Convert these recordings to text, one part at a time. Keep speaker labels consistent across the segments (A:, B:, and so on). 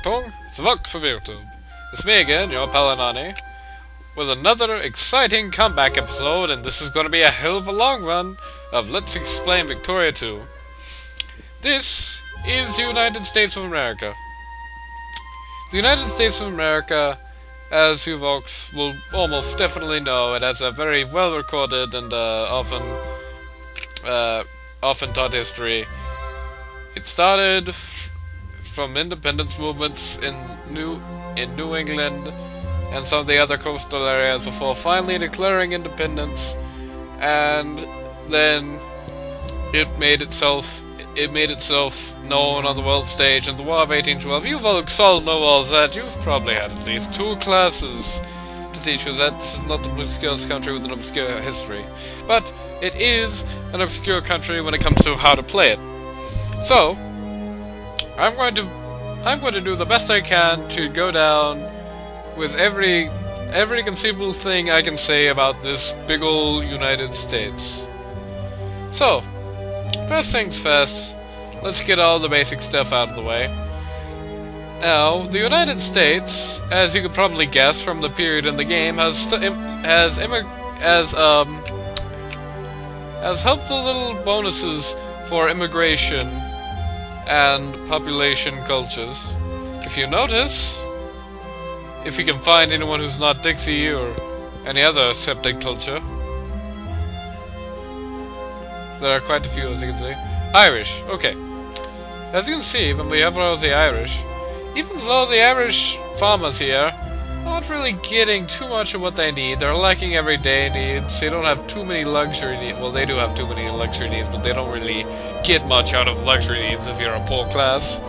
A: Achtung, zurück for YouTube. It's me again, your Palanani, with another exciting comeback episode, and this is going to be a hell of a long run of Let's Explain Victoria 2. This is the United States of America. The United States of America, as you folks will almost definitely know, it has a very well recorded and often taught history. It started from independence movements in New England and some of the other coastal areas before finally declaring independence, and then it made itself known on the world stage in the War of 1812. You folks all know all that. You've probably had at least 2 classes to teach you that this is not an obscure country with an obscure history, but it is an obscure country when it comes to how to play it. So I'm going to do the best I can to go down with every conceivable thing I can say about this big ol' United States. So, first things first, let's get all the basic stuff out of the way. Now, the United States, as you could probably guess from the period in the game, has helpful little bonuses for immigration and population cultures. If you notice, if you can find anyone who's not Dixie or any other septic culture, there are quite a few, as you can see. Irish, okay. As you can see, when we have all the Irish, even though the Irish farmers here aren't really getting too much of what they need, they're lacking everyday needs, they don't have too many luxury needs. Well, they do have too many luxury needs, but they don't really get much out of luxury needs if you're a poor class.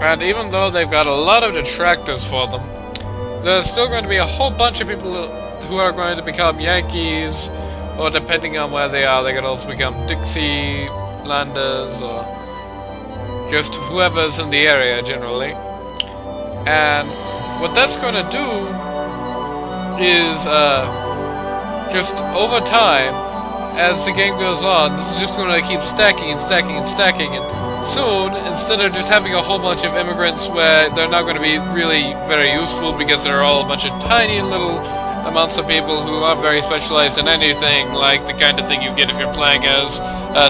A: And even though they've got a lot of detractors for them, there's still going to be a whole bunch of people who are going to become Yankees, or depending on where they are, they could also become Dixielanders, or just whoever's in the area generally. And what that's going to do is, just over time, as the game goes on, this is just going to keep stacking and stacking and stacking, and soon, instead of just having a whole bunch of immigrants where they're not going to be really very useful because they're all a bunch of tiny little amounts of people who aren't very specialized in anything, like the kind of thing you get if you're playing as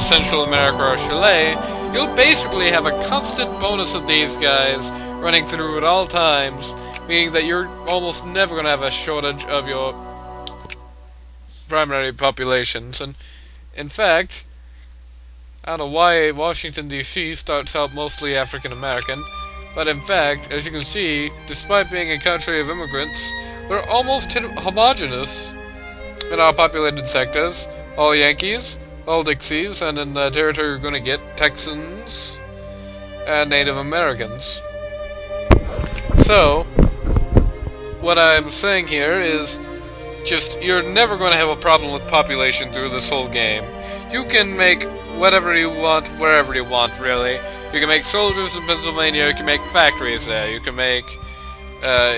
A: Central America or Chile, you'll basically have a constant bonus of these guys running through at all times, meaning that you're almost never going to have a shortage of your primary populations. And in fact, I don't know why Washington D.C. starts out mostly African American, but in fact, as you can see, despite being a country of immigrants, we're almost homogeneous in our populated sectors. All Yankees, all Dixies, and in the territory you're going to get Texans and Native Americans. So, what I'm saying here is, just, you're never going to have a problem with population through this whole game. You can make whatever you want, wherever you want, really. You can make soldiers in Pennsylvania, you can make factories there, you can make,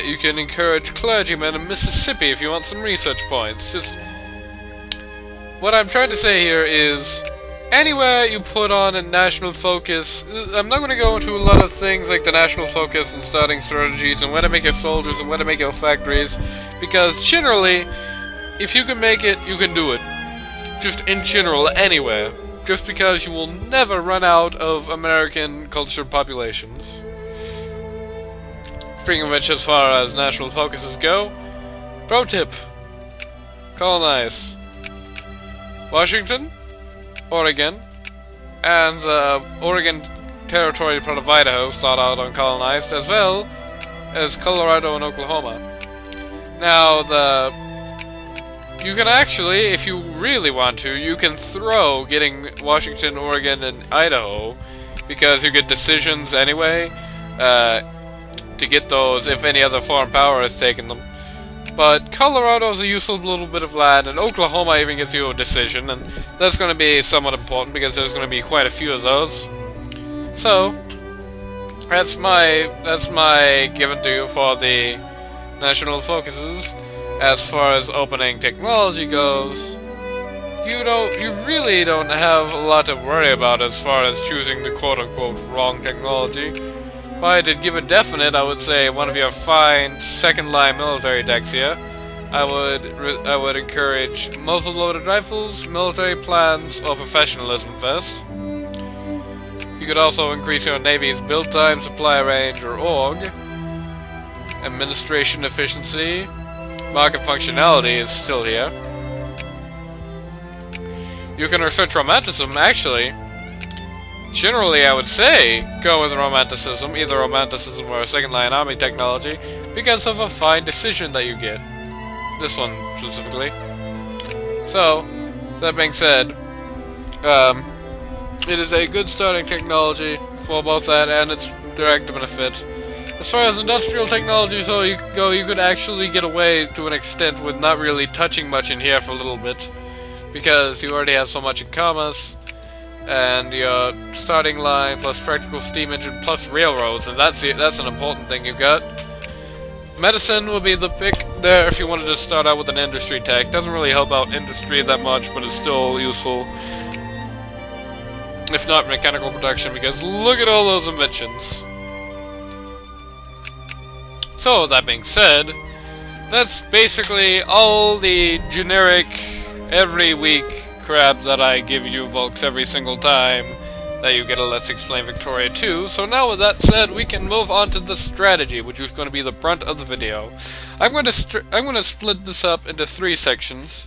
A: you can encourage clergymen in Mississippi if you want some research points. Just, what I'm trying to say here is, anywhere you put on a national focus, I'm not going to go into a lot of things like the national focus and starting strategies and where to make your soldiers and where to make your factories, because generally, if you can make it, you can do it. Just in general, anywhere. Just because you will never run out of American culture populations. Speaking of which, as far as national focuses go, pro tip, colonize Washington, Oregon, and Oregon Territory part of Idaho start out uncolonized, as well as Colorado and Oklahoma. Now, you can actually, if you really want to, you can throw getting Washington, Oregon, and Idaho, because you get decisions anyway, to get those if any other foreign power has taken them. But Colorado's a useful little bit of land, and Oklahoma even gets you a decision, and that's going to be somewhat important because there's going to be quite a few of those. So, that's my given to you for the national focuses. As far as opening technology goes, you really don't have a lot to worry about as far as choosing the quote-unquote wrong technology. If I did give a definite, I would say one of your fine second-line military decks here. I would encourage muzzle-loaded rifles, military plans, or professionalism first. You could also increase your Navy's build time, supply range, or org. Administration efficiency. Market functionality is still here. You can research romanticism, actually. Generally, I would say go with romanticism, either romanticism or a second-line army technology, because of a fine decision that you get. This one, specifically. So, that being said, it is a good starting technology for both that and its direct benefit. As far as industrial technologies go, you could actually get away to an extent with not really touching much in here for a little bit, because you already have so much in commerce, and your starting line plus practical steam engine plus railroads, and that's an important thing you've got. Medicine will be the pick there if you wanted to start out with an industry tech. Doesn't really help out industry that much, but it's still useful. If not mechanical production, because look at all those inventions. So, that being said, that's basically all the generic, every week crap that I give you folks every single time that you get a Let's Explain Victoria 2. So now with that said, we can move on to the strategy, which is going to be the brunt of the video. I'm going to split this up into 3 sections.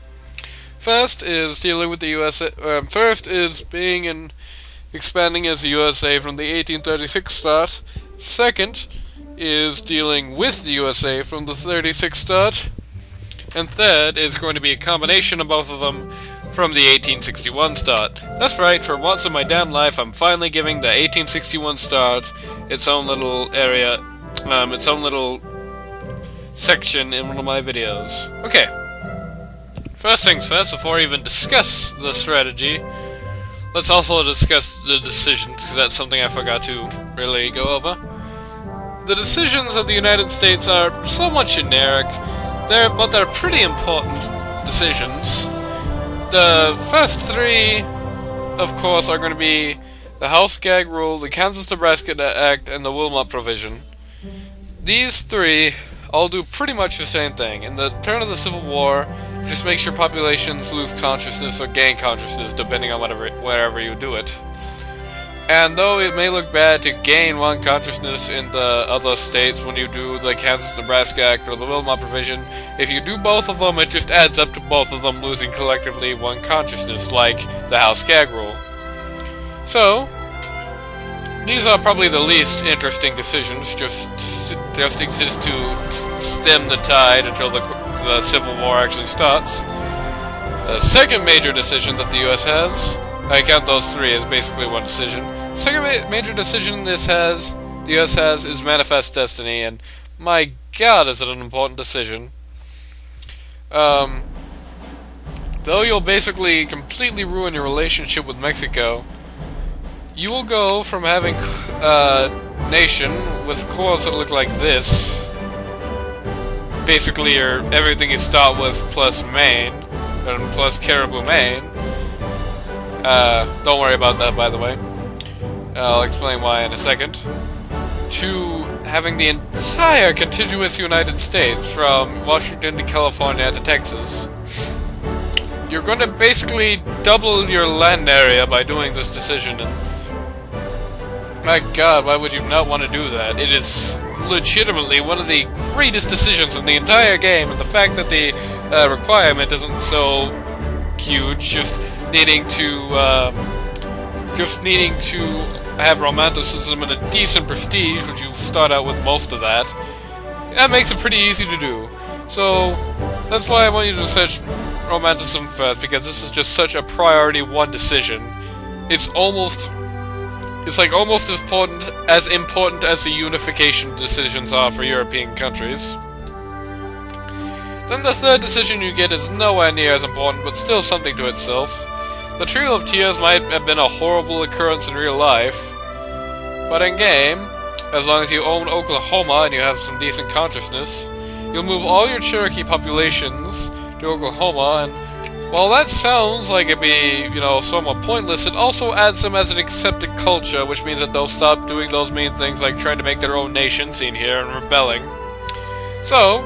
A: First is dealing with the USA. First is expanding as the USA from the 1836 start. Second is dealing with the USA from the 36 start. And third is going to be a combination of both of them from the 1861 start. That's right, for once in my damn life, I'm finally giving the 1861 start its own little area, its own little section in one of my videos. Okay. First things first, before I even discuss the strategy, let's also discuss the decisions, because that's something I forgot to really go over. The decisions of the United States are somewhat generic, but they're pretty important decisions. The first 3, of course, are going to be the House Gag Rule, the Kansas-Nebraska Act, and the Wilmot Provision. These 3 all do pretty much the same thing. In the turn of the Civil War, it just makes your populations lose consciousness or gain consciousness, depending on wherever you do it. And though it may look bad to gain 1 consciousness in the other states when you do the Kansas-Nebraska Act or the Wilmot Provision, if you do both of them, it just adds up to both of them losing collectively 1 consciousness, like the House Gag Rule. So, these are probably the least interesting decisions, just exist to stem the tide until the Civil War actually starts. The second major decision that the U.S. has, I count those 3 as basically 1 decision. The second major decision the U.S. has is Manifest Destiny, and my god is it an important decision. Though you'll basically completely ruin your relationship with Mexico, you will go from having a nation with cores that look like this, basically everything you start with plus Maine, and plus Caribou, Maine. Don't worry about that, by the way. I'll explain why in a second. To having the entire contiguous United States, from Washington to California to Texas. You're going to basically double your land area by doing this decision, and my god, why would you not want to do that? It is legitimately one of the greatest decisions in the entire game, and the fact that the requirement isn't so huge, just needing to have romanticism and a decent prestige, which you start out with most of that, that makes it pretty easy to do. So that's why I want you to search romanticism first, because this is just such a priority 1 decision. It's like almost as important as the unification decisions are for European countries. Then the third decision you get is nowhere near as important, but still something to itself. The Trail of Tears might have been a horrible occurrence in real life, but in game, as long as you own Oklahoma and you have some decent consciousness, you'll move all your Cherokee populations to Oklahoma, and while that sounds like it'd be, you know, somewhat pointless, it also adds them as an accepted culture, which means that they'll stop doing those mean things like trying to make their own nation seen here and rebelling. So,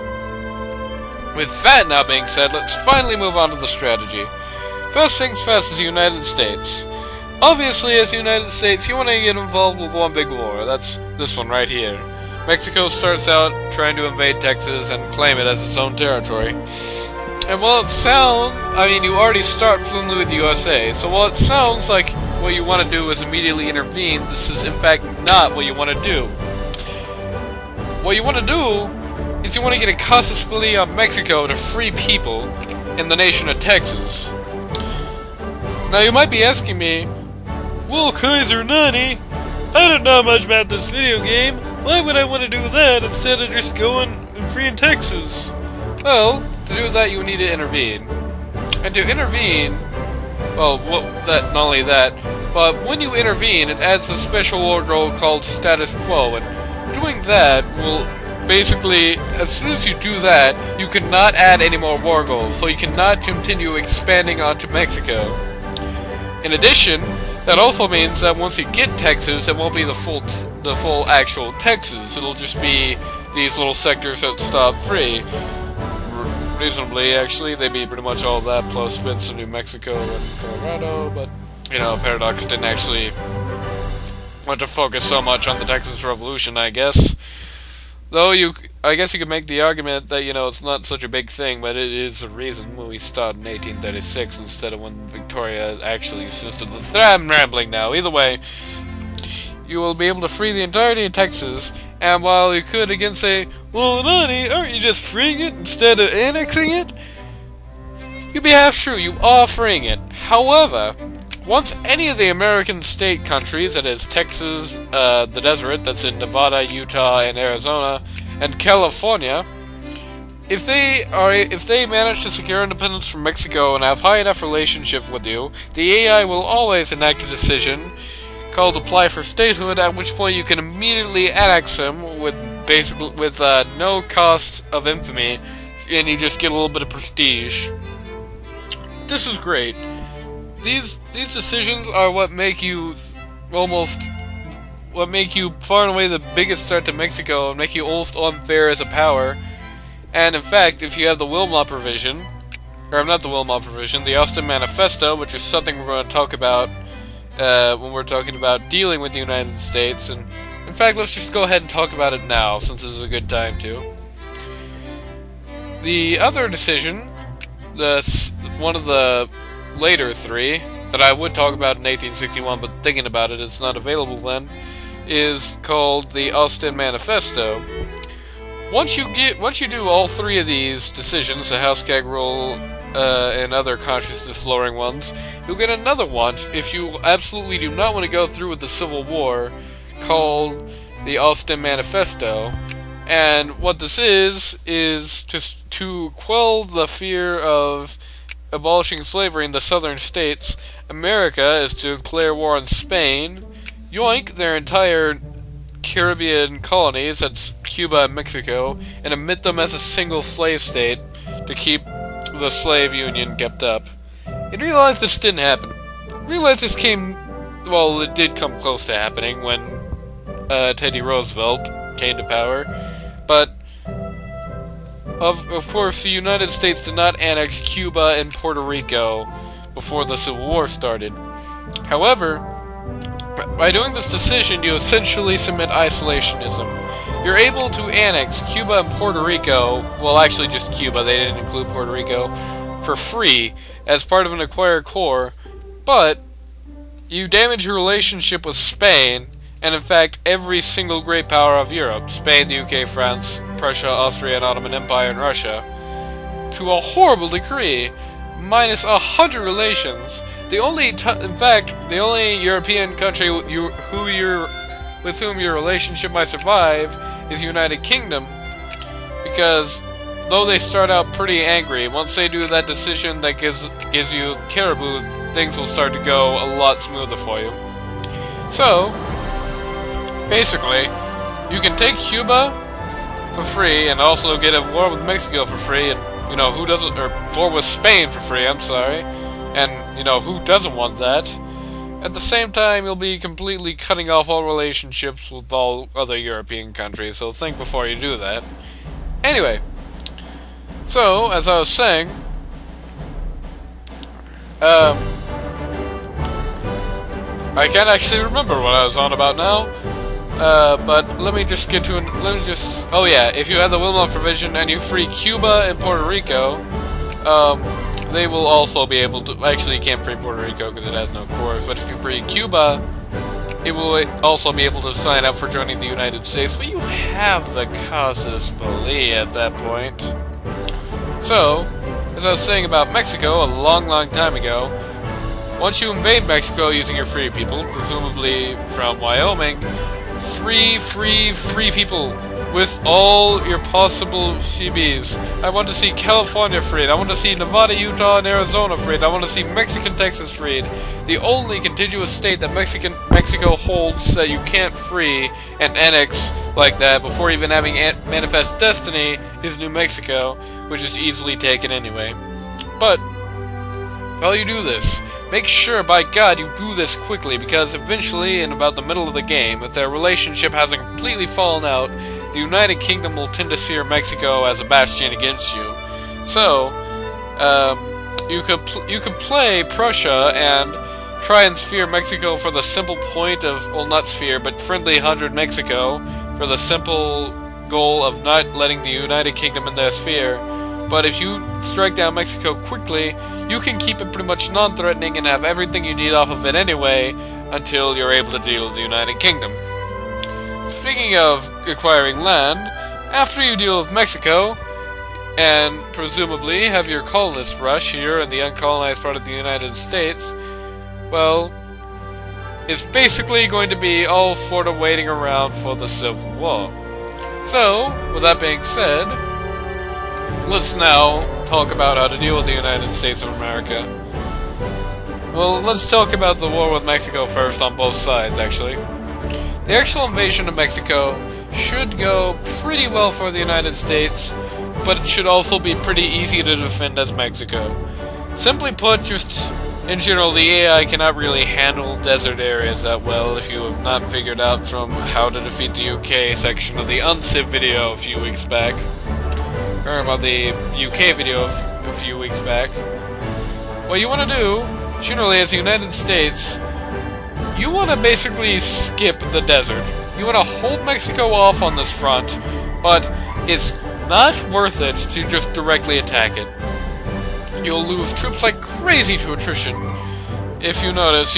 A: with that now being said, let's finally move on to the strategy. First things first is the United States. Obviously, as the United States, you want to get involved with one big war. That's this one right here. Mexico starts out trying to invade Texas and claim it as its own territory. And while it sounds, I mean, you already start fluently with the USA, so while it sounds like what you want to do is immediately intervene, this is in fact not what you want to do. What you want to do is you want to get a casus belli on Mexico to free people in the nation of Texas. Now you might be asking me, well, Kaiser Nani, I don't know much about this video game. Why would I want to do that instead of just going and freeing Texas? Well, to do that you need to intervene. And to intervene, well, not only that, but when you intervene, it adds a special order called status quo, and doing that will basically, as soon as you do that, you cannot add any more war goals, so you cannot continue expanding onto Mexico. In addition, that also means that once you get Texas, it won't be the full actual Texas. It'll just be these little sectors that stop free. Reasonably, actually, they'd be pretty much all that, plus bits of New Mexico and Colorado, but, you know, Paradox didn't actually want to focus so much on the Texas Revolution, I guess. Though I guess you could make the argument that, you know, it's not such a big thing, but it is a reason when we started in 1836 instead of when Victoria actually existed. I'm rambling now. Either way, you will be able to free the entirety of Texas, and while you could again say, well, Nani, aren't you just freeing it instead of annexing it? You'd be half true, you are freeing it. However, once any of the American state countries, that is Texas, the desert, that's in Nevada, Utah, and Arizona, and California, if they manage to secure independence from Mexico and have high enough relationship with you, the AI will always enact a decision called apply for statehood, at which point you can immediately annex them with no cost of infamy, and you just get a little bit of prestige. This is great. These decisions are what make you far and away the biggest threat to Mexico and make you almost unfair as a power. And in fact, if you have the Wilmot provision, or not the Wilmot provision, the Austin Manifesto, which is something we're going to talk about when we're talking about dealing with the United States, and in fact, let's just go ahead and talk about it now, since this is a good time to. The other decision, one of the later three, that I would talk about in 1861, but thinking about it, it's not available then, is called the Austin Manifesto. Once you do all three of these decisions, the House Gag Rule, and other consciousness-lowering ones, you'll get another one if you absolutely do not want to go through with the Civil War, called the Austin Manifesto. And what this is just to quell the fear of abolishing slavery in the southern states. America is to declare war on Spain, yoink their entire Caribbean colonies, that's Cuba and Mexico, and admit them as a single slave state to keep the slave union kept up. And realize this didn't happen. Realize this it did come close to happening when Teddy Roosevelt came to power, but Of course, the United States did not annex Cuba and Puerto Rico before the Civil War started. However, by doing this decision, you essentially submit isolationism. You're able to annex Cuba and Puerto Rico, well, actually just Cuba, they didn't include Puerto Rico, for free, as part of an acquired core, but you damage your relationship with Spain, and in fact, every single great power of Europe, Spain, the UK, France, Prussia, Austria, and Ottoman Empire, and Russia, to a horrible degree, minus 100 relations. The only European country with whom your relationship might survive is United Kingdom, because though they start out pretty angry, once they do that decision that gives you caribou, things will start to go a lot smoother for you. So, basically, you can take Cuba for free and also get a war with Mexico for free, and You know, who doesn't, or war with Spain for free, I'm sorry. And, you know, who doesn't want that? At the same time, you'll be completely cutting off all relationships with all other European countries, so think before you do that. Anyway, so, as I was saying, I can't actually remember what I was on about now, but let me just get to oh yeah, if you have the Wilmot provision and you free Cuba and Puerto Rico, they will also be able to, actually you can't free Puerto Rico because it has no cores, but if you free Cuba, it will also be able to sign up for joining the United States, but you have the casus belli at that point. So, as I was saying about Mexico a long time ago, once you invade Mexico using your free people, presumably from Wyoming, free people with all your possible CBs. I want to see California freed. I want to see Nevada, Utah, and Arizona freed. I want to see Mexican Texas freed. The only contiguous state that Mexico holds that you can't free and annex like that before even having Manifest Destiny is New Mexico, which is easily taken anyway. But while you do this, make sure, by God, you do this quickly, because eventually, in about the middle of the game, if their relationship hasn't completely fallen out, the United Kingdom will tend to fear Mexico as a bastion against you. So, you could play Prussia and try and sphere Mexico for the simple point of, well, not sphere, but friendly 100 Mexico, for the simple goal of not letting the United Kingdom in their sphere. But if you strike down Mexico quickly, you can keep it pretty much non-threatening and have everything you need off of it anyway, until you're able to deal with the United Kingdom. Speaking of acquiring land, after you deal with Mexico, and presumably have your colonists rush here in the uncolonized part of the United States, well, it's basically going to be all sort of waiting around for the Civil War. So, with that being said, let's now talk about how to deal with the United States of America. Well, let's talk about the war with Mexico first on both sides, actually. The actual invasion of Mexico should go pretty well for the United States, but it should also be pretty easy to defend as Mexico. Simply put, just in general, the AI cannot really handle desert areas that well if you have not figured out from How to Defeat the UK section of the Unciv video a few weeks back. Or about the UK video a few weeks back. What you want to do, generally as the United States, you want to basically skip the desert. You want to hold Mexico off on this front, but it's not worth it to just directly attack it. You'll lose troops like crazy to attrition. If you notice,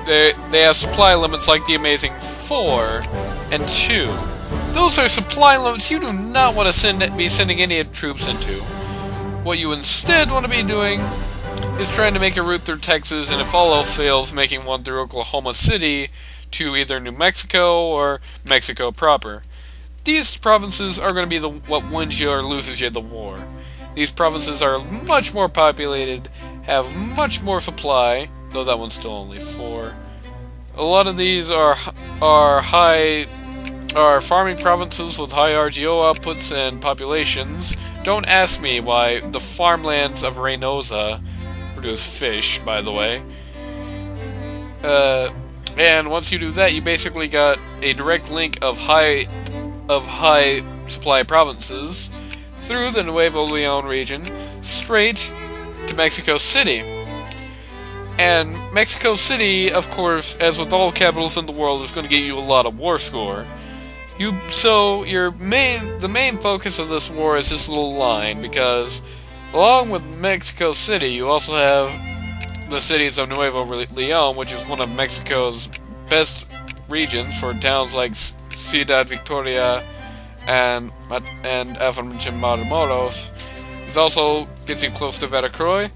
A: they have supply limits like the Amazing 4 and 2. Those are supply limits you do not want to be sending any troops into. What you instead want to be doing is trying to make a route through Texas, and if all else fails, making one through Oklahoma City to either New Mexico or Mexico proper. These provinces are going to be what wins you or loses you the war. These provinces are much more populated, have much more supply, though that one's still only 4. A lot of these are farming provinces with high RGO outputs and populations. Don't ask me why the farmlands of Reynosa produce fish, by the way. And once you do that, you basically got a direct link of high supply provinces through the Nuevo Leon region straight to Mexico City. And Mexico City, of course, as with all capitals in the world, is going to get you a lot of war score. The main focus of this war is this little line, because along with Mexico City, you also have the cities of Nuevo Leon, which is one of Mexico's best regions for towns like Ciudad Victoria and aforementioned Matamoros. It also gets you close to Veracruz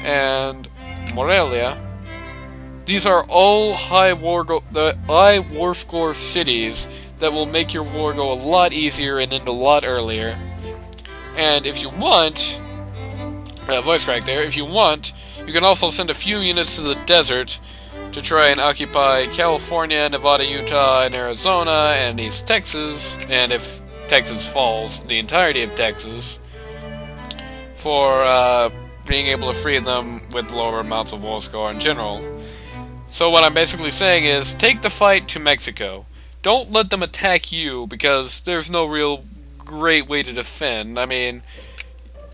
A: and Morelia. These are all high war score cities that will make your war go a lot easier and end a lot earlier. And if you want, voice crack there, if you want, you can also send a few units to the desert to try and occupy California, Nevada, Utah, and Arizona, and East Texas, and if Texas falls, the entirety of Texas. for being able to free them with lower amounts of war score in general. So what I'm basically saying is, take the fight to Mexico. Don't let them attack you, because there's no real great way to defend. I mean,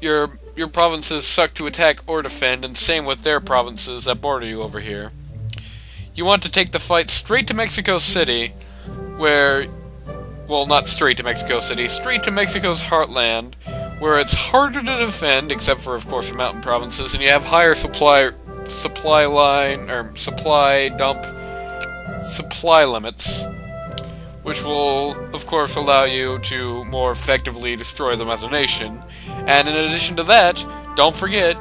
A: your provinces suck to attack or defend, and same with their provinces that border you over here. You want to take the fight straight to Mexico City, where... well, not straight to Mexico City, straight to Mexico's heartland, where it's harder to defend, except for, of course, the mountain provinces, and you have higher supply limits, which will, of course, allow you to more effectively destroy them as a nation. And in addition to that, don't forget,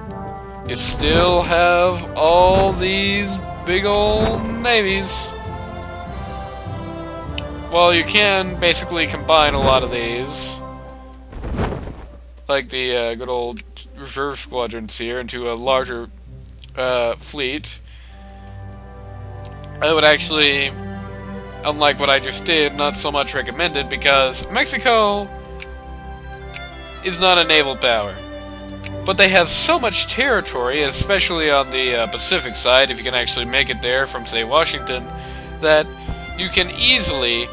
A: you still have all these big old navies. Well, you can basically combine a lot of these, like the good old reserve squadrons here, into a larger fleet. I would actually, unlike what I just did, not so much recommend it, because Mexico is not a naval power. But they have so much territory, especially on the Pacific side, if you can actually make it there from, say, Washington, that you can easily,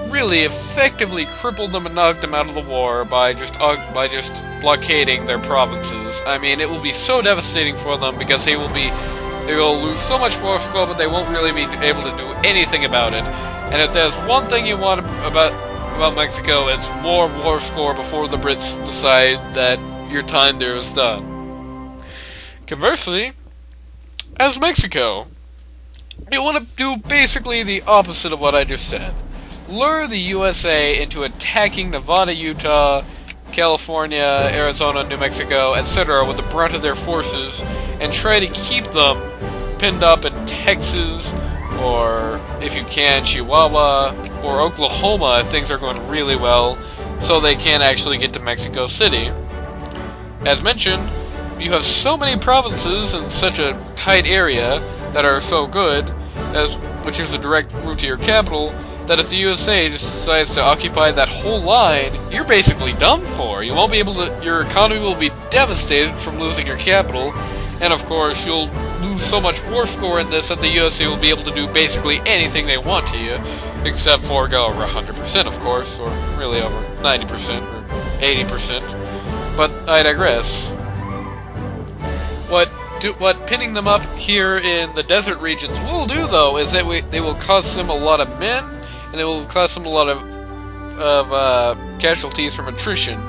A: really effectively cripple them and knock them out of the war by just blockading their provinces. I mean, it will be so devastating for them, because they will lose so much war score, but they won't really be able to do anything about it. And if there's one thing you want about Mexico, it's more war score before the Brits decide that your time there is done. Conversely, as Mexico, you want to do basically the opposite of what I just said. Lure the USA into attacking Nevada, Utah, California, Arizona, New Mexico, etc. with the brunt of their forces, and try to keep them pinned up in Texas, or, if you can, Chihuahua, or Oklahoma if things are going really well, so they can actually get to Mexico City. As mentioned, you have so many provinces in such a tight area that are so good, which is a direct route to your capital, that if the USA just decides to occupy that whole line, you're basically done for. You won't be able to, your economy will be devastated from losing your capital, and of course you'll lose so much war score in this that the USA will be able to do basically anything they want to you, except for go over 100%, of course, or really over 90% or 80%. But I digress. What pinning them up here in the desert regions will do, though, is that they will cost them a lot of men, and it will cost them a lot of casualties from attrition.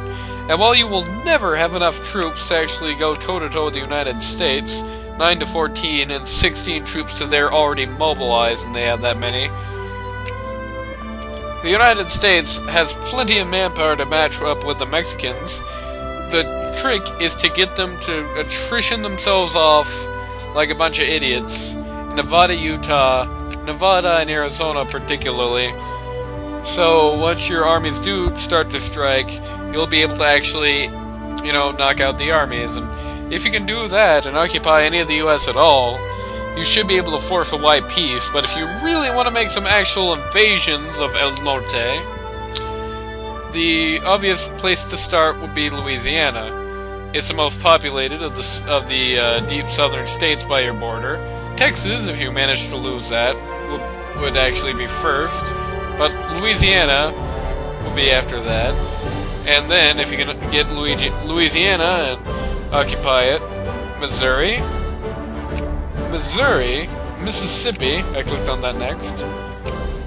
A: And while you will never have enough troops to actually go toe-to-toe with the United States, 9 to 14 and 16 troops to their already mobilized, and they have that many, the United States has plenty of manpower to match up with the Mexicans. The trick is to get them to attrition themselves off like a bunch of idiots. Nevada, Utah, Nevada and Arizona particularly. So once your armies do start to strike, you'll be able to actually, you know, knock out the armies. And if you can do that and occupy any of the US at all, you should be able to force a wide peace. But if you really want to make some actual invasions of El Norte, the obvious place to start would be Louisiana. It's the most populated of the deep southern states by your border. Texas, if you manage to lose that, would actually be first, but Louisiana will be after that. And then, if you can get Louisiana and occupy it, Missouri, Mississippi, I clicked on that next,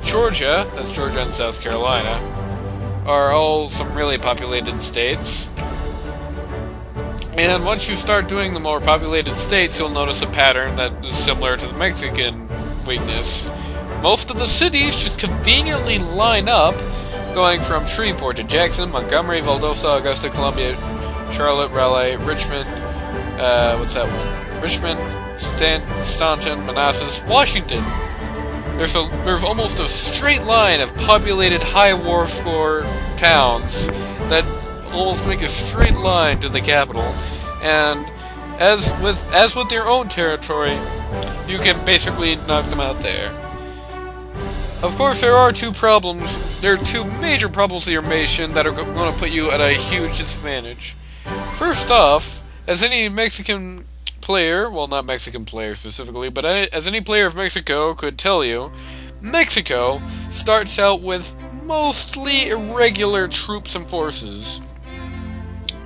A: Georgia, that's Georgia and South Carolina, are all some really populated states. And once you start doing the more populated states, you'll notice a pattern that is similar to the Mexican weakness. Most of the cities just conveniently line up, going from Shreveport to Jackson, Montgomery, Valdosta, Augusta, Columbia, Charlotte, Raleigh, Richmond, Richmond, Staunton, Manassas, Washington. There's almost a straight line of populated high war score towns that almost make a straight line to the capital, and as with their own territory, you can basically knock them out there. Of course, there are two major problems to your nation that are going to put you at a huge disadvantage. First off, as any Mexican player, well, not Mexican player specifically, but as any player of Mexico could tell you, Mexico starts out with mostly irregular troops and forces.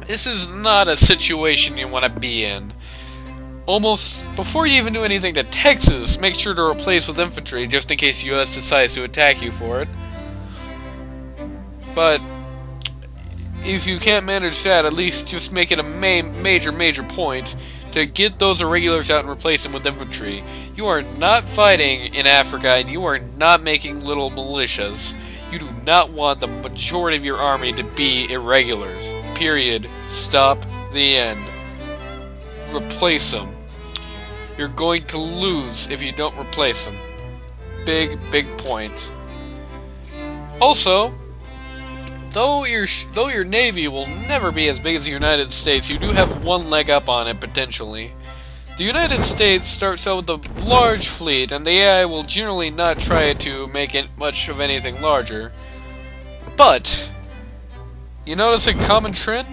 A: This is not a situation you want to be in. Almost before you even do anything to Texas, make sure to replace with infantry just in case the U.S. decides to attack you for it. But if you can't manage that, at least just make it a major point to get those irregulars out and replace them with infantry. You are not fighting in Africa, and you are not making little militias. You do not want the majority of your army to be irregulars. Period. Stop. The end. Replace them. You're going to lose if you don't replace them. Big point. Also, though your navy will never be as big as the United States, you do have one leg up on it potentially. The United States starts out with a large fleet, and the AI will generally not try to make it much of anything larger. But you notice a common trend?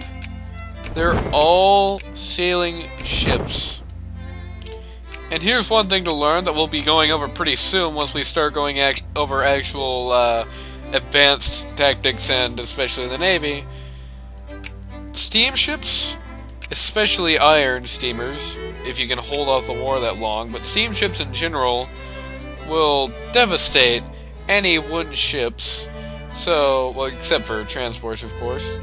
A: They're all sailing ships. And here's one thing to learn that we'll be going over pretty soon once we start going over actual advanced tactics and especially the Navy. Steamships, especially iron steamers, if you can hold off the war that long, but steamships in general will devastate any wooden ships. So, well, except for transports, of course.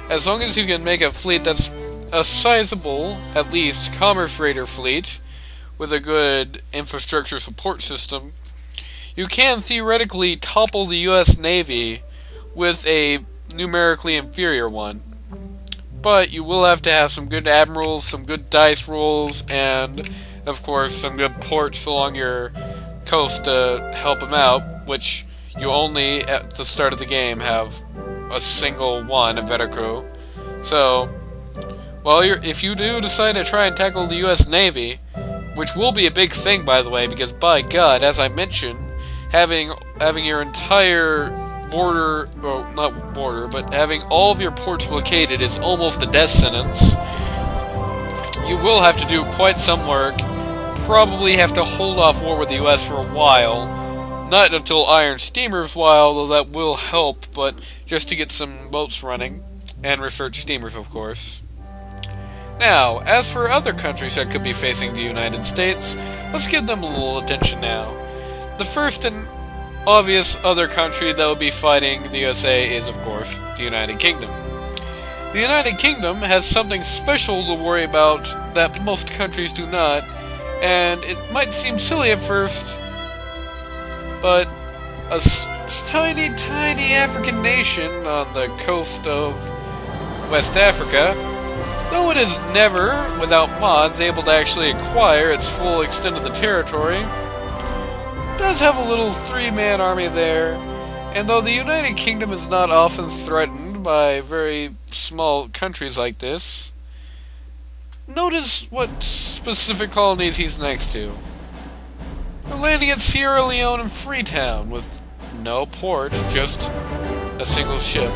A: As long as you can make a fleet that's a sizable, at least, commerce raider fleet, with a good infrastructure support system, you can theoretically topple the US Navy with a numerically inferior one. But you will have to have some good admirals, some good dice rolls, and, of course, some good ports along your coast to help them out, which you only, at the start of the game, have a single one, a Veracruz. So, well, if you do decide to try and tackle the US Navy, which will be a big thing, by the way, because, by God, as I mentioned, having your entire border, well, not border, but having all of your ports blockaded is almost a death sentence. You will have to do quite some work, probably have to hold off war with the US for a while. Not until iron steamers while, though that will help, but just to get some boats running, and research steamers, of course. Now, as for other countries that could be facing the United States, let's give them a little attention now. The first and obvious other country that will be fighting the USA is, of course, the United Kingdom. The United Kingdom has something special to worry about that most countries do not, and it might seem silly at first, but a tiny African nation on the coast of West Africa, though it is never, without mods, able to actually acquire its full extent of the territory, does have a little three-man army there, and though the United Kingdom is not often threatened by very small countries like this, notice what specific colonies he's next to. We're landing at Sierra Leone and Freetown with no port, just a single ship.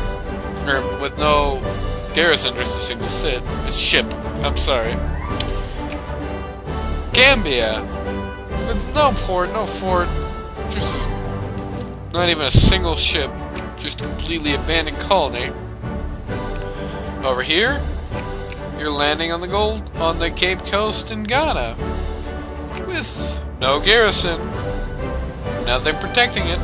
A: Or with no garrison, just a single ship. I'm sorry. Gambia with no port, no fort, just not even a single ship, just a completely abandoned colony. Over here, you're landing on the Cape Coast in Ghana with no garrison, nothing protecting it.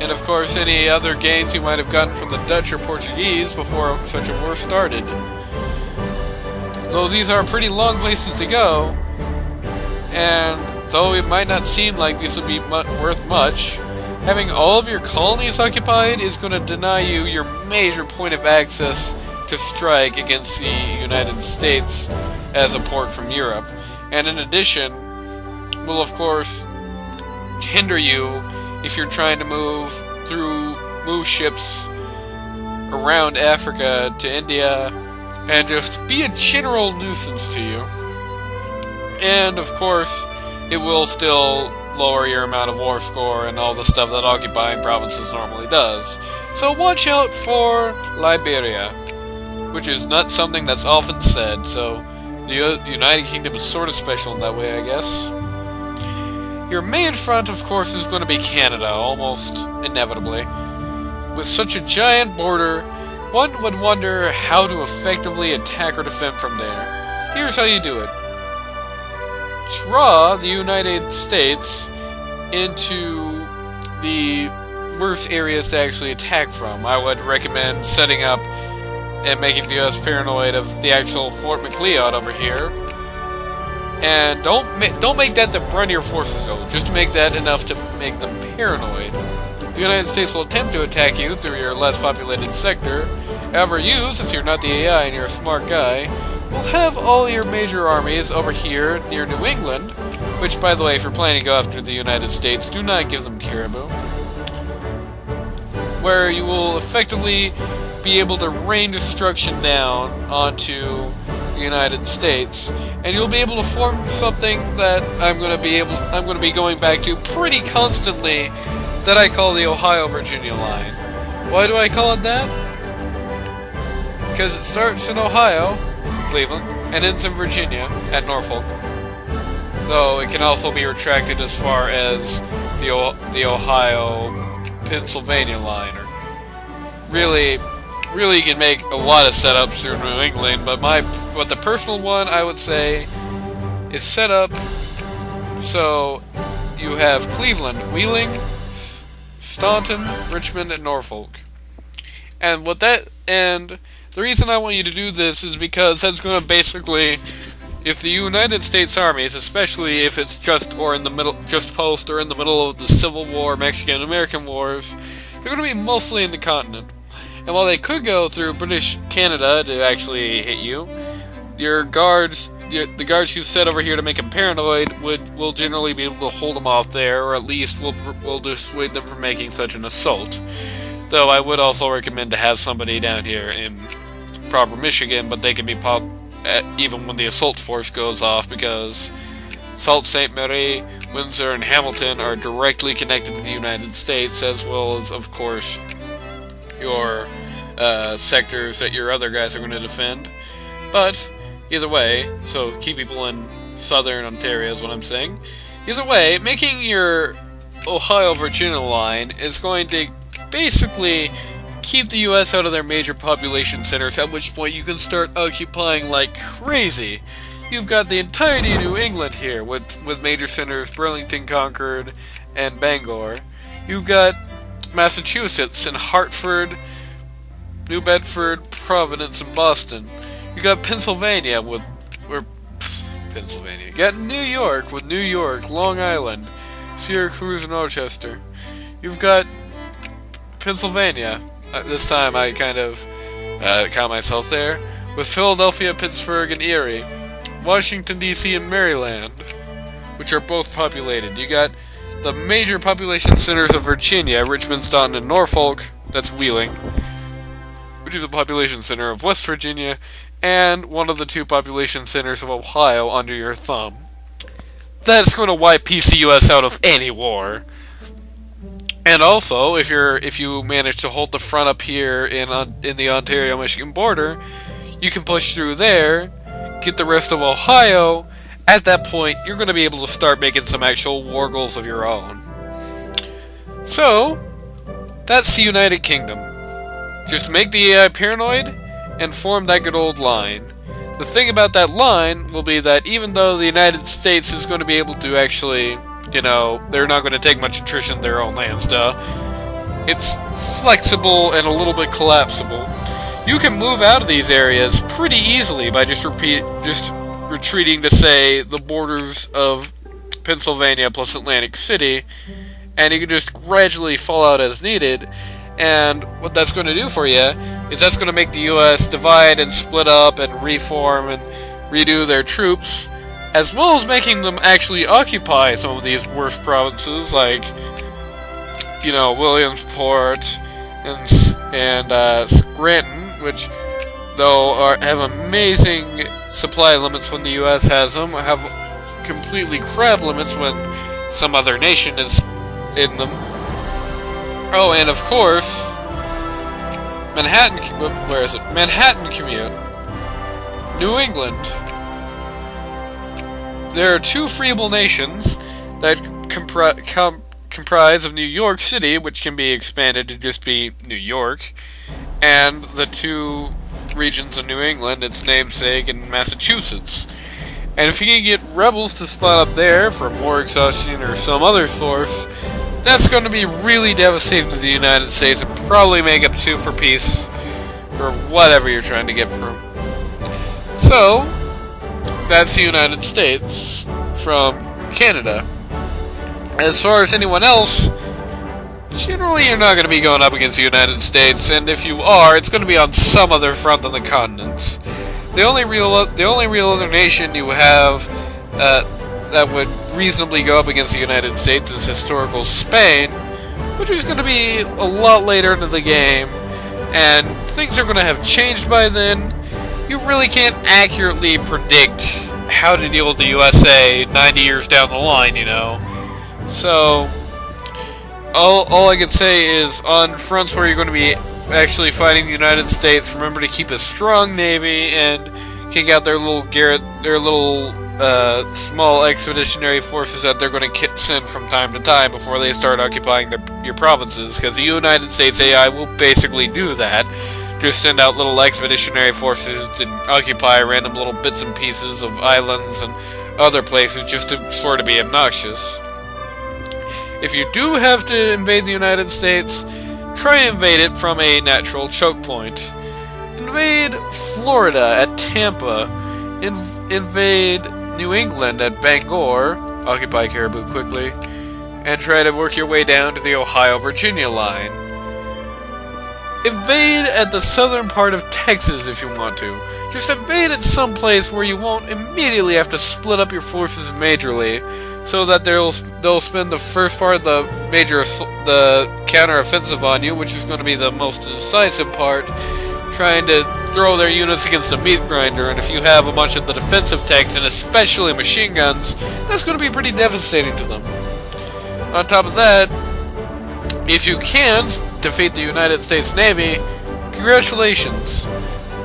A: And of course, any other gains you might have gotten from the Dutch or Portuguese before such a war started. Though these are pretty long places to go, and though it might not seem like these would be worth much, having all of your colonies occupied is going to deny you your major point of access to strike against the United States as a port from Europe. And in addition, will of course hinder you if you're trying to move ships around Africa to India, and just be a general nuisance to you. And of course, it will still lower your amount of war score and all the stuff that occupying provinces normally does. So watch out for Liberia. which is not something that's often said, so the United Kingdom is sort of special in that way, I guess. Your main front, of course, is going to be Canada, almost inevitably. With such a giant border, one would wonder how to effectively attack or defend from there. Here's how you do it. Draw the United States into the worst areas to actually attack from. I would recommend setting up and making the US paranoid of the actual Fort McLeod over here. And don't make that the brunt of your forces, though. Just make that enough to make them paranoid. The United States will attempt to attack you through your less populated sector. However, you, since you're not the AI and you're a smart guy, will have all your major armies over here near New England, which, by the way, if you're planning to go after the United States, do not give them Caribou, where you will effectively be able to rain destruction down onto the United States, and you'll be able to form something that I'm going to be going back to pretty constantly, that I call the Ohio-Virginia line. Why do I call it that? Because it starts in Ohio, Cleveland, and ends in Virginia at Norfolk. Though it can also be retracted as far as the Ohio-Pennsylvania line. Or really, you can make a lot of setups through New England, but the personal one I would say is set up so you have Cleveland, Wheeling, Staunton, Richmond, and Norfolk. And the reason I want you to do this is because that's going to basically, if the United States armies, especially if it's just in the middle of the Civil War, Mexican-American wars, they're going to be mostly in the continent. And while they could go through British Canada to actually hit you, your guards, the guards you set over here to make them paranoid, will generally be able to hold them off there, or at least will dissuade them from making such an assault. Though I would also recommend to have somebody down here in proper Michigan, but they can be even when the assault force goes off, because Sault Ste. Marie, Windsor, and Hamilton are directly connected to the United States, as well as, of course, your sectors that your other guys are going to defend. But either way, so key people in southern Ontario is what I'm saying. Either way, making your Ohio-Virginia line is going to basically keep the US out of their major population centers, at which point you can start occupying like crazy. You've got the entirety of New England here, with major centers Burlington, Concord, and Bangor. You've got Massachusetts and Hartford, New Bedford, Providence, and Boston. You got Pennsylvania You got New York with New York, Long Island, Syracuse, and Rochester. You've got Pennsylvania. This time I kind of caught myself there. With Philadelphia, Pittsburgh, and Erie. Washington, D.C., and Maryland, which are both populated. You got the major population centers of Virginia, Richmond, Staunton, and Norfolk. That's Wheeling, which is a population center of West Virginia, and one of the two population centers of Ohio under your thumb. That's going to wipe PCUS out of any war. And also, if you manage to hold the front up here in the Ontario-Michigan border, you can push through there, get the rest of Ohio. At that point, you're going to be able to start making some actual war goals of your own. So, that's the United Kingdom. Just make the AI paranoid, and form that good old line. The thing about that line will be that even though the United States is going to be able to actually, they're not going to take much attrition in their own lands, it's flexible and a little bit collapsible. You can move out of these areas pretty easily by just retreating to, say, the borders of Pennsylvania plus Atlantic City, and you can just gradually fall out as needed. And what that's going to do for you is that's going to make the U.S. divide and split up and reform and redo their troops, as well as making them actually occupy some of these worst provinces, like, Williamsport and Scranton, which, though have amazing supply limits when the U.S. has them, have completely crap limits when some other nation is in them. Oh, and of course, Manhattan, where is it? Manhattan commute. New England. There are two freeable nations that comprise of New York City, which can be expanded to just be New York, and the two regions of New England, its namesake, in Massachusetts. And if you can get rebels to spot up there for war exhaustion or some other source, that's going to be really devastating to the United States and probably make up sue for peace or whatever you're trying to get through. So, that's the United States from Canada. As far as anyone else, generally you're not going to be going up against the United States, and if you are, it's going to be on some other front than the continents. The only real other nation you have that would reasonably go up against the United States is historical Spain, which is going to be a lot later into the game, and things are going to have changed by then. You really can't accurately predict how to deal with the USA 90 years down the line, you know. So, all I can say is, on fronts where you're going to be actually fighting the United States, remember to keep a strong navy and kick out their little small expeditionary forces that they're going to send from time to time before they start occupying your provinces, because the United States AI will basically do that. Just send out little expeditionary forces to occupy random little bits and pieces of islands and other places just to sort of be obnoxious. If you do have to invade the United States, try and invade it from a natural choke point. Invade Florida at Tampa. Invade New England at Bangor. Occupy Caribou quickly. And try to work your way down to the Ohio-Virginia line. Invade at the southern part of Texas if you want to. Just invade at some place where you won't immediately have to split up your forces majorly, so that they'll spend the first part of the counter-offensive on you, which is going to be the most decisive part, trying to throw their units against a meat grinder. And if you have a bunch of the defensive tanks, and especially machine guns, that's going to be pretty devastating to them. On top of that, if you can defeat the United States Navy, congratulations.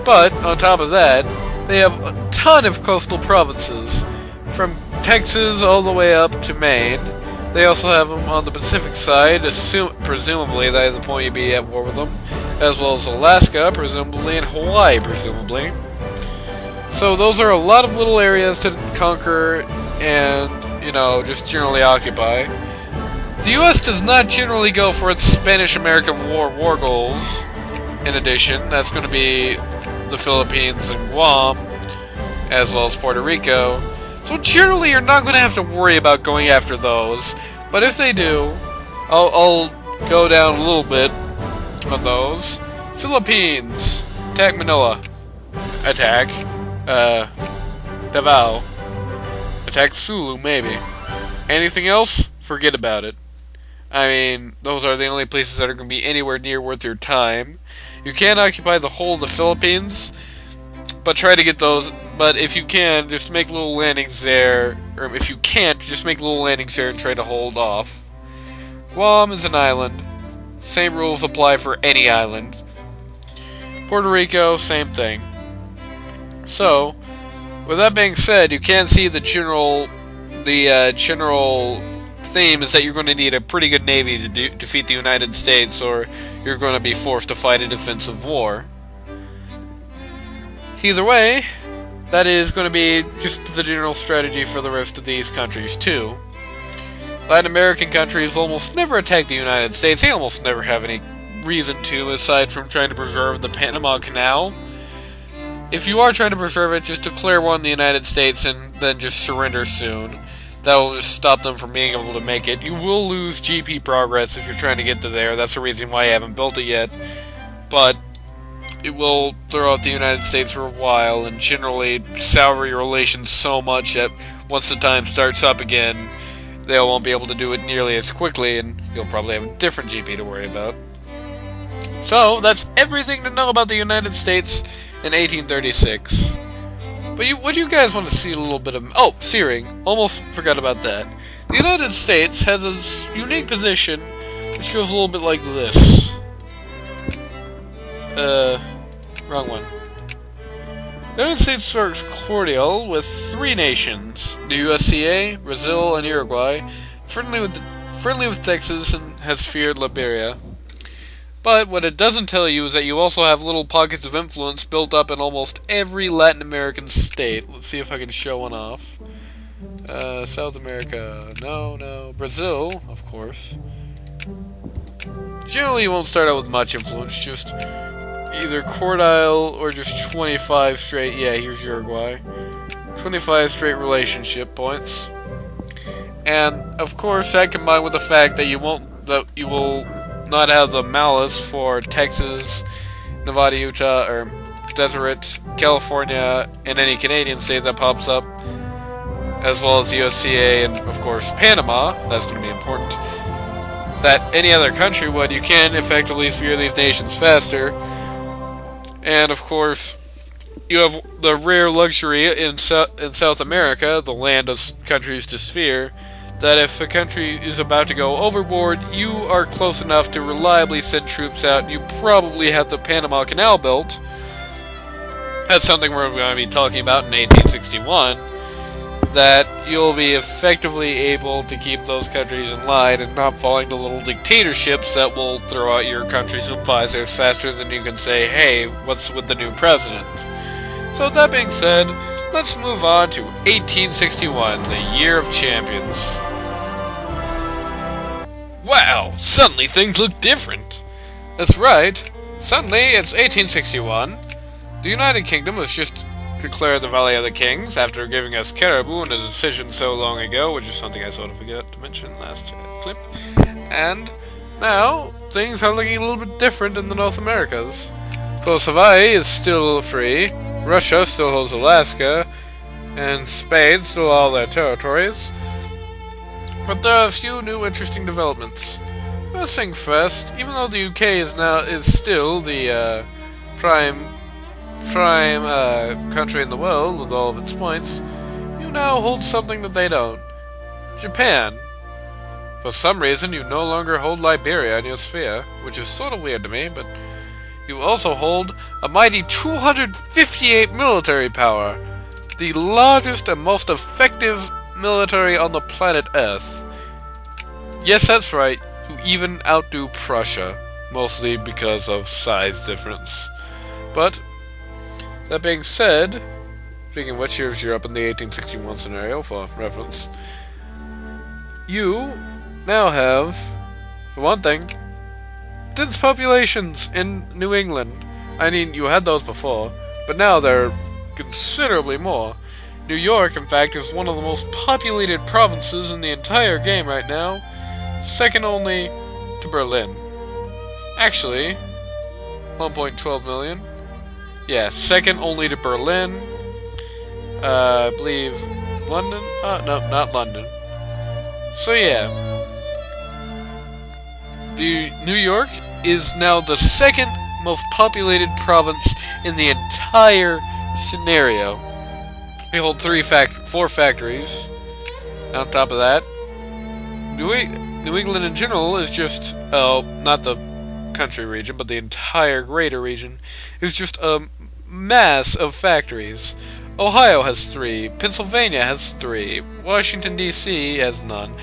A: But, on top of that, they have a ton of coastal provinces, from Texas all the way up to Maine. They also have them on the Pacific side, presumably that is the point you'd be at war with them, as well as Alaska, presumably, and Hawaii, presumably. So those are a lot of little areas to conquer and, you know, just generally occupy. The U.S. does not generally go for its Spanish-American War goals. In addition, that's going to be the Philippines and Guam, as well as Puerto Rico. So generally, you're not going to have to worry about going after those. But if they do, I'll go down a little bit on those. Philippines. Attack Manila. Attack. Naval. Attack Sulu, maybe. Anything else? Forget about it. I mean, those are the only places that are going to be anywhere near worth your time. You can occupy the whole of the Philippines, but try to get those. But if you can, just make little landings there. Or if you can't, just make little landings there and try to hold off. Guam is an island. Same rules apply for any island. Puerto Rico, same thing. So, with that being said, you can see the general theme is that you're going to need a pretty good navy to defeat the United States, or you're going to be forced to fight a defensive war. Either way, that is going to be just the general strategy for the rest of these countries, too. Latin American countries almost never attack the United States. They almost never have any reason to, aside from trying to preserve the Panama Canal. If you are trying to preserve it, just declare war on the United States and then just surrender soon. That will just stop them from being able to make it. You will lose GP progress if you're trying to get to there. That's the reason why you haven't built it yet. But it will throw out the United States for a while and generally sour your relations so much that once the time starts up again, they won't be able to do it nearly as quickly, and you'll probably have a different GP to worry about. So, that's everything to know about the United States in 1836. But what you guys want to see a little bit of... Oh, Searing. Almost forgot about that. The United States has a unique position, which goes a little bit like this. Wrong one. The United States works cordial with 3 nations: the USCA, Brazil, and Uruguay, friendly with Texas, and has feared Liberia. But what it doesn't tell you is that you also have little pockets of influence built up in almost every Latin American state. Let's see if I can show one off. South America, no. Brazil, of course. Generally, you won't start out with much influence, just either quartile or just 25 straight. Yeah, here's Uruguay. 25 straight relationship points. And of course, that combined with the fact that you will not have the malice for Texas, Nevada, Utah, or Deseret, California, and any Canadian state that pops up, as well as the USCA and of course Panama. That's going to be important. That any other country would. You can effectively fear these nations faster. And of course, you have the rare luxury in South America, the land of countries to sphere, that if a country is about to go overboard, you are close enough to reliably send troops out. You probably have the Panama Canal built. That's something we're going to be talking about in 1861. That you'll be effectively able to keep those countries in line and not falling to little dictatorships that will throw out your country's advisors faster than you can say, hey, what's with the new president? So with that being said, let's move on to 1861, the Year of Champions. Wow, suddenly things look different. That's right, suddenly it's 1861. The United Kingdom has just declared the Valley of the Kings after giving us Caribou in a decision so long ago, which is something I sort of forgot to mention last clip. And now, things are looking a little bit different in the North Americas. Of course, Hawaii is still free, Russia still holds Alaska, and Spain still all their territories. But there are a few new interesting developments. First thing first, even though the UK is still the prime country in the world with all of its points, you now hold something that they don't. Japan. For some reason, you no longer hold Liberia in your sphere, which is sort of weird to me, but you also hold a mighty 258 military power, the largest and most effective military on the planet Earth. Yes, that's right, you even outdo Prussia, mostly because of size difference. But that being said, speaking of which, here's Europe in the 1861 scenario for reference. You now have, for one thing, dense populations in New England. I mean, you had those before, but now there are considerably more. New York, in fact, is one of the most populated provinces in the entire game right now, second only to Berlin. Actually, 1.12 million. Yeah, second only to Berlin. I believe London? No, not London. So yeah. New York is now the second most populated province in the entire scenario. They hold 4 factories. And on top of that, New England in general is just, not the country region, but the entire greater region is just a mass of factories. Ohio has 3, Pennsylvania has 3, Washington D.C. has none,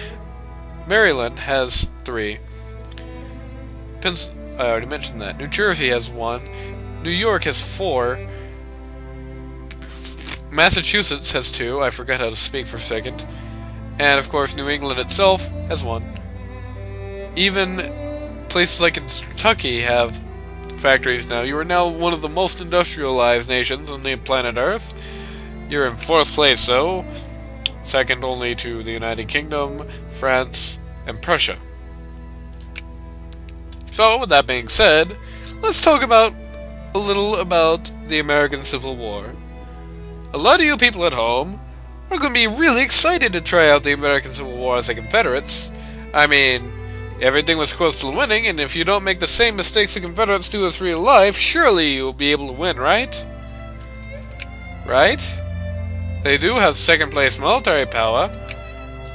A: Maryland has 3, I already mentioned that, New Jersey has 1, New York has 4, Massachusetts has 2, I forgot how to speak for a second, and of course New England itself has 1. Even places like Kentucky have factories now. You are now one of the most industrialized nations on the planet Earth. You're in 4th place, though, second only to the United Kingdom, France, and Prussia. So, with that being said, let's talk a little about the American Civil War. A lot of you people at home are going to be really excited to try out the American Civil War as the Confederates. I mean, everything was close to winning, and if you don't make the same mistakes the Confederates do with real life, surely you'll be able to win, right? Right? They do have second place military power.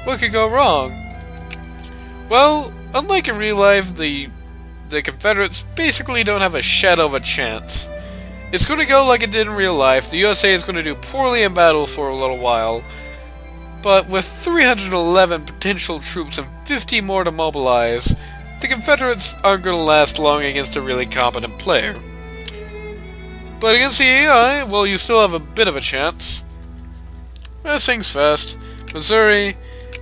A: What could go wrong? Well, unlike in real life, the the Confederates basically don't have a shadow of a chance. It's going to go like it did in real life. The USA is going to do poorly in battle for a little while, but with 311 potential troops and 50 more to mobilize, the Confederates aren't going to last long against a really competent player. But against the AI, well, you still have a bit of a chance. First things first, Missouri,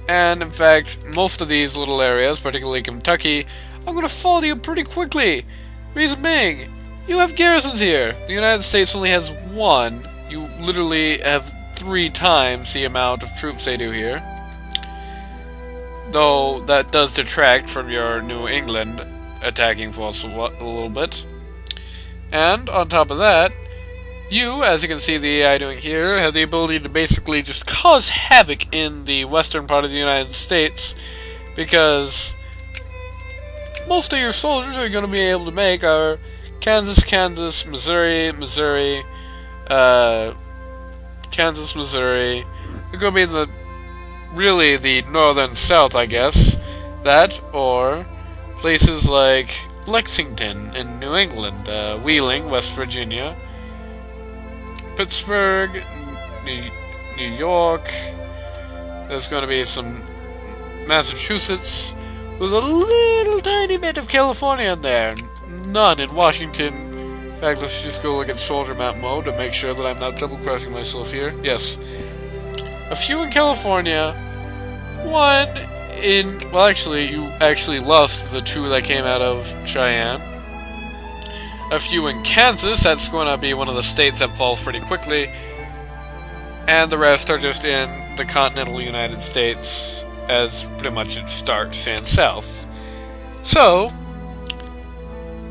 A: and in fact, most of these little areas, particularly Kentucky, I'm going to fall to you pretty quickly. Reason being, you have garrisons here. The United States only has one. You literally have 3 times the amount of troops they do here. Though that does detract from your New England attacking force a little bit. And on top of that, you, as you can see the AI doing here, have the ability to basically just cause havoc in the western part of the United States, because most of your soldiers are going to be able to make are Kansas, Missouri, Kansas, Missouri. They're going to be in the really the northern south, I guess. That, or places like Lexington in New England, Wheeling, West Virginia, Pittsburgh, New York. There's going to be some Massachusetts, with a little tiny bit of California in there. None in Washington. In fact, let's just go look at soldier map mode to make sure that I'm not double-crossing myself here. Yes. A few in California. One in... well, actually, you actually lost the 2 that came out of Cheyenne. A few in Kansas. That's going to be one of the states that falls pretty quickly. And the rest are just in the continental United States, as pretty much it starts and south. So,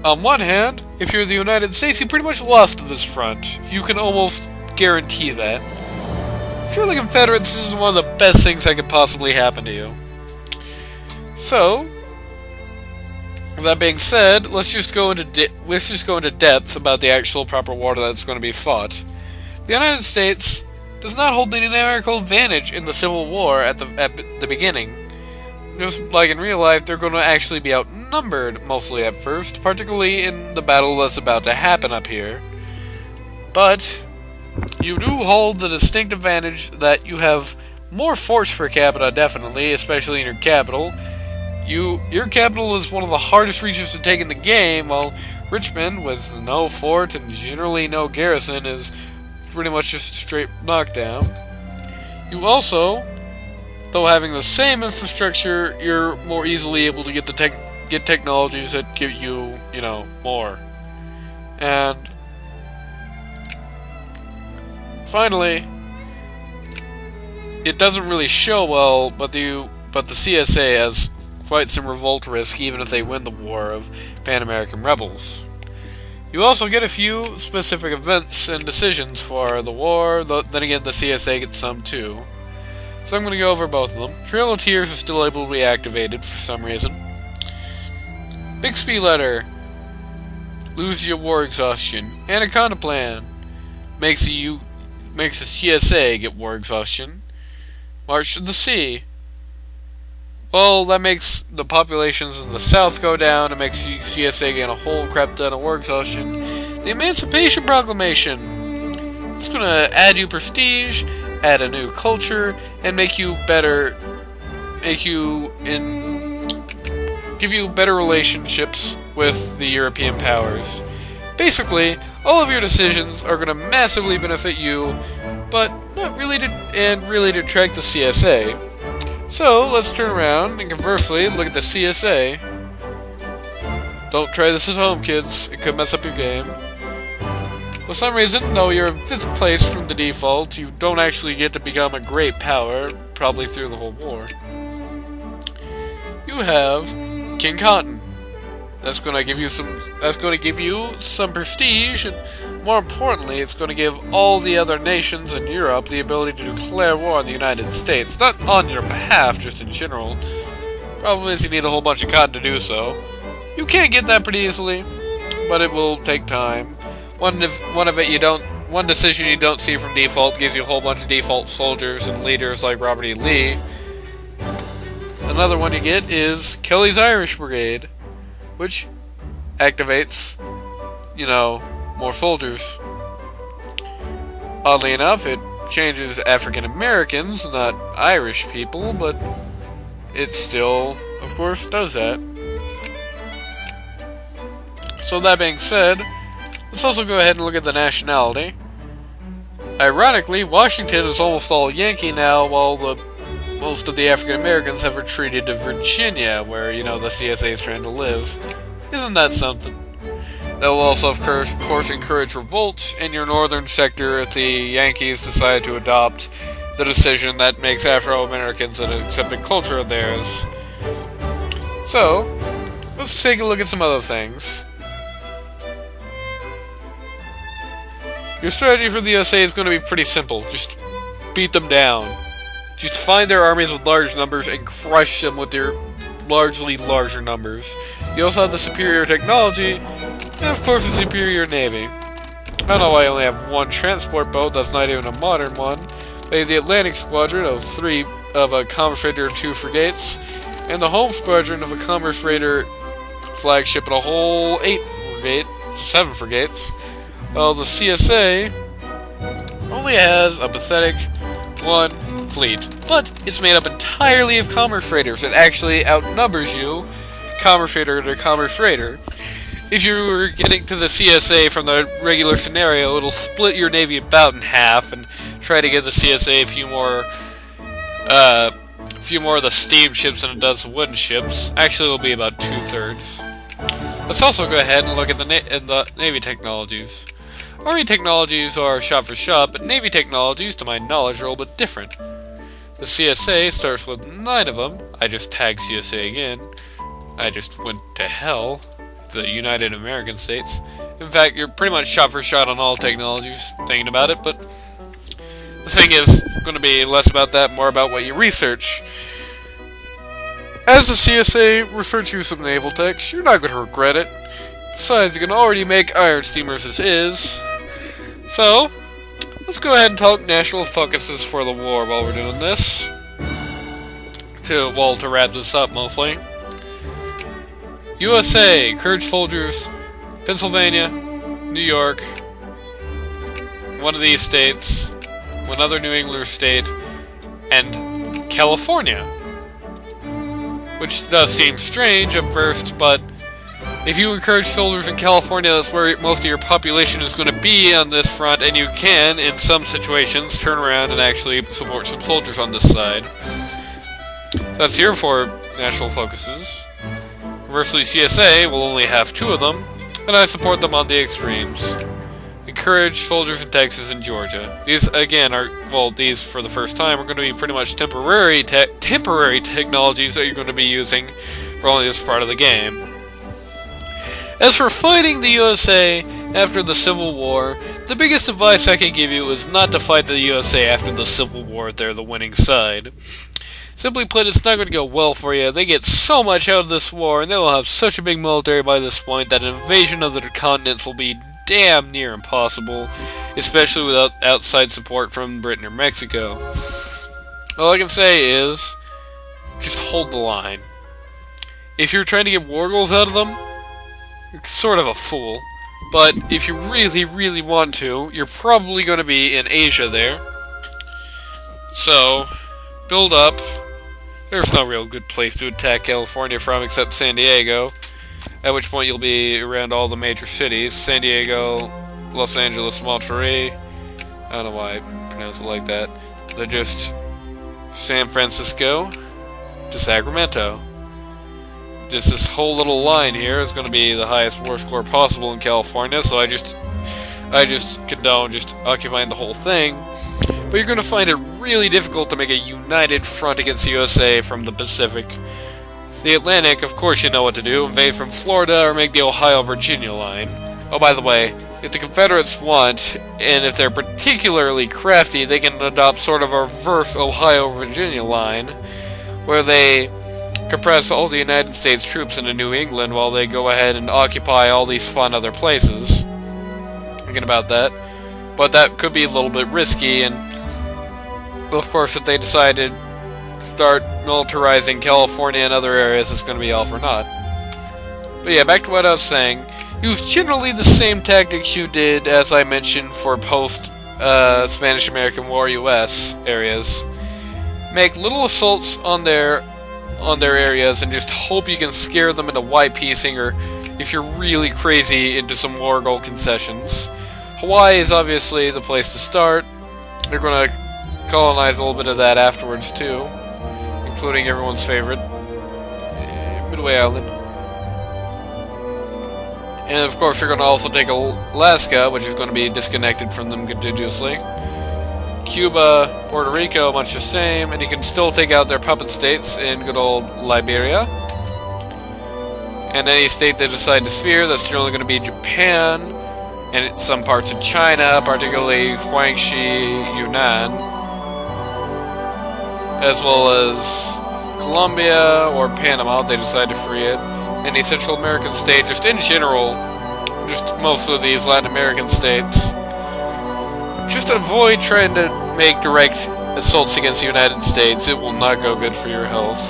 A: on one hand, if you're the United States, you pretty much lost to this front. You can almost guarantee that. If you're the Confederates, this is one of the best things that could possibly happen to you. So, with that being said, let's just go into depth about the actual proper war that's going to be fought. The United States does not hold the numerical advantage in the Civil War at the beginning. Just like in real life, they're going to actually be outnumbered mostly at first, particularly in the battle that's about to happen up here. But you do hold the distinct advantage that you have more force per capita, definitely, especially in your capital. Your capital is one of the hardest regions to take in the game, while Richmond, with no fort and generally no garrison, is pretty much just a straight knockdown. You also, though having the same infrastructure, you're more easily able to get technologies that give you, more. And finally, it doesn't really show well, but the CSA has quite some revolt risk, even if they win the war of Pan-American rebels. You also get a few specific events and decisions for the war, then again the CSA gets some too. So I'm going to go over both of them. Trail of Tears is still able to be activated for some reason. Bixby Letter. Lose your war exhaustion. Anaconda Plan. Makes the CSA get war exhaustion. March to the Sea. Well, that makes the populations in the south go down, and makes CSA get a whole crap ton of war exhaustion. The Emancipation Proclamation. It's going to add you prestige, add a new culture, and give you better relationships with the European powers. Basically, all of your decisions are going to massively benefit you, but not really really detract the CSA. So, let's turn around and conversely look at the CSA. Don't try this at home, kids. It could mess up your game. For some reason, though you're in 5th place from the default, you don't actually get to become a great power, probably through the whole war. You have King Cotton. That's going to give you some prestige, and more importantly, it's going to give all the other nations in Europe the ability to declare war on the United States. Not on your behalf, just in general. Problem is you need a whole bunch of cotton to do so. You can get that pretty easily, but it will take time. One decision you don't see from default gives you a whole bunch of default soldiers and leaders like Robert E. Lee. Another one you get is Kelly's Irish Brigade, which activates, you know, more soldiers. Oddly enough, it changes African Americans, not Irish people, but it still, of course, does that. So that being said, let's also go ahead and look at the nationality. Ironically, Washington is almost all Yankee now, while most of the African Americans have retreated to Virginia, where, you know, the CSA is trying to live. Isn't that something? That will also, of course, encourage revolts in your northern sector if the Yankees decide to adopt the decision that makes Afro-Americans an accepted culture of theirs. So, let's take a look at some other things. Your strategy for the USA is going to be pretty simple. Just beat them down. Just find their armies with large numbers and crush them with their largely larger numbers. You also have the superior technology, and of course the superior navy. I don't know why I only have one transport boat, that's not even a modern one. They have the Atlantic Squadron of a Commerce Raider and 2 frigates, and the Home Squadron of a Commerce Raider flagship and a whole 7 frigates. Well, the CSA only has a pathetic 1 fleet, but it's made up entirely of Commerce Raiders. It actually outnumbers you, Commerce Raider to Commerce Raider. If you were getting to the CSA from the regular scenario, it'll split your navy about in half and try to get the CSA a few more of the steamships than it does the wooden ships. Actually, it'll be about 2/3. Let's also go ahead and look at the Navy technologies. Army technologies are shot for shot, but Navy technologies, to my knowledge, are a little bit different. The CSA starts with 9 of them. I just tagged CSA again. I just went to hell. The United American States. In fact, you're pretty much shot for shot on all technologies, thinking about it, but the thing is going to be less about that, more about what you research. As the CSA, research you some naval techs. You're not going to regret it. Besides, you can already make iron steamers as is. So, let's go ahead and talk national focuses for the war while we're doing this. To wrap this up, mostly. USA, encourage soldiers, Pennsylvania, New York, one of these states, one other New England state, and California. Which does seem strange at first, but if you encourage soldiers in California, that's where most of your population is going to be on this front, and you can, in some situations, turn around and actually support some soldiers on this side. That's here for national focuses. Conversely, CSA will only have 2 of them, and I support them on the extremes. Encourage soldiers in Texas and Georgia. These, again, these for the first time are going to be pretty much temporary technologies that you're going to be using for only this part of the game. As for fighting the USA after the Civil War, the biggest advice I can give you is not to fight the USA after the Civil War if they're the winning side. Simply put, it's not going to go well for you. They get so much out of this war, and they will have such a big military by this point that an invasion of the continents will be damn near impossible, especially without outside support from Britain or Mexico. All I can say is, just hold the line. If you're trying to get war goals out of them, you're sort of a fool. But if you really, really want to, you're probably going to be in Asia there. So, build up. There's no real good place to attack California from except San Diego, at which point you'll be around all the major cities. San Diego, Los Angeles, Monterey. I don't know why I pronounce it like that. They're just San Francisco to Sacramento. This whole little line here is going to be the highest war score possible in California, so I just condone just occupying the whole thing. But you're going to find it really difficult to make a united front against the USA from the Pacific. The Atlantic, of course you know what to do. Invade from Florida or make the Ohio-Virginia line. Oh, by the way, if the Confederates want, and if they're particularly crafty, they can adopt sort of a reverse Ohio-Virginia line, where they compress all the United States troops into New England while they go ahead and occupy all these fun other places. Thinking about that. But that could be a little bit risky, and of course if they decide to start militarizing California and other areas, it's going to be all for naught. But yeah, back to what I was saying. Use generally the same tactics you did, as I mentioned, for post Spanish-American War U.S. areas. Make little assaults on their areas and just hope you can scare them into white piecing, or if you're really crazy, into some war goal concessions. Hawaii is obviously the place to start. They're going to colonize a little bit of that afterwards too, including everyone's favorite, Midway Island. And of course, you're going to also take Alaska, which is going to be disconnected from them contiguously. Cuba, Puerto Rico, much the same, and you can still take out their puppet states in good old Liberia. And any state they decide to sphere, that's generally going to be Japan, and some parts of China, particularly Huangshi, Yunnan, as well as Colombia or Panama if they decide to free it. Any Central American state, just in general, just most of these Latin American states. Just avoid trying to make direct assaults against the United States. It will not go good for your health.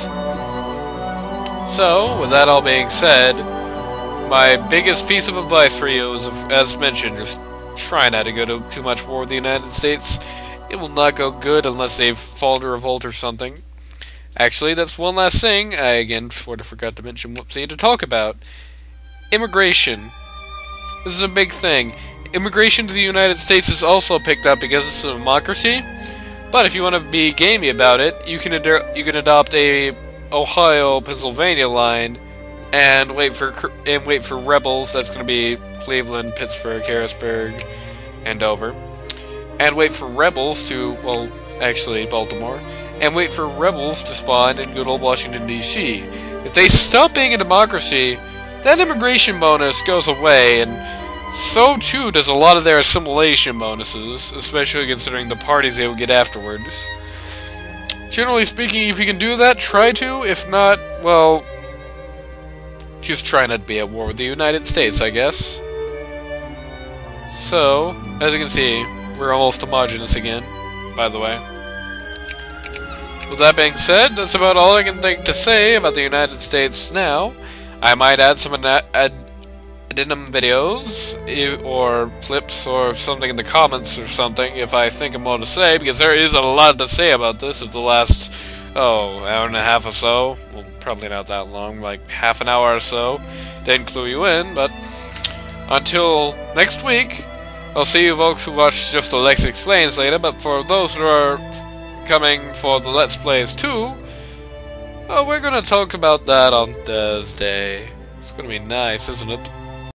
A: So, with that all being said, my biggest piece of advice for you is, as mentioned, just try not to go to too much war with the United States. It will not go good unless they've fallen to revolt or something. Actually, that's one last thing I, again, forgot to mention, whoopsie, to talk about. Immigration. This is a big thing. Immigration to the United States is also picked up because it's a democracy. But if you want to be gamey about it, you can adopt a Ohio-Pennsylvania line and wait for rebels. That's going to be Cleveland, Pittsburgh, Harrisburg, and Dover. And wait for rebels to, well, actually Baltimore. And wait for rebels to spawn in good old Washington, D.C. If they stop being a democracy, that immigration bonus goes away, and so too does a lot of their assimilation bonuses, especially considering the parties they would get afterwards. Generally speaking, if you can do that, try to. If not, well, just try not to be at war with the United States, I guess. So, as you can see, we're almost homogenous again, by the way. With that being said, that's about all I can think to say about the United States now. I might add some addendum videos, or clips, or something in the comments or something, if I think of more to say, because there is a lot to say about this. Of the last, hour and a half or so. Well, probably not that long, like half an hour or so. Didn't clue you in, but until next week, I'll see you folks who watch just the Lex Explains later, but for those who are coming for the Let's Plays too, we're gonna talk about that on Thursday. It's gonna be nice, isn't it?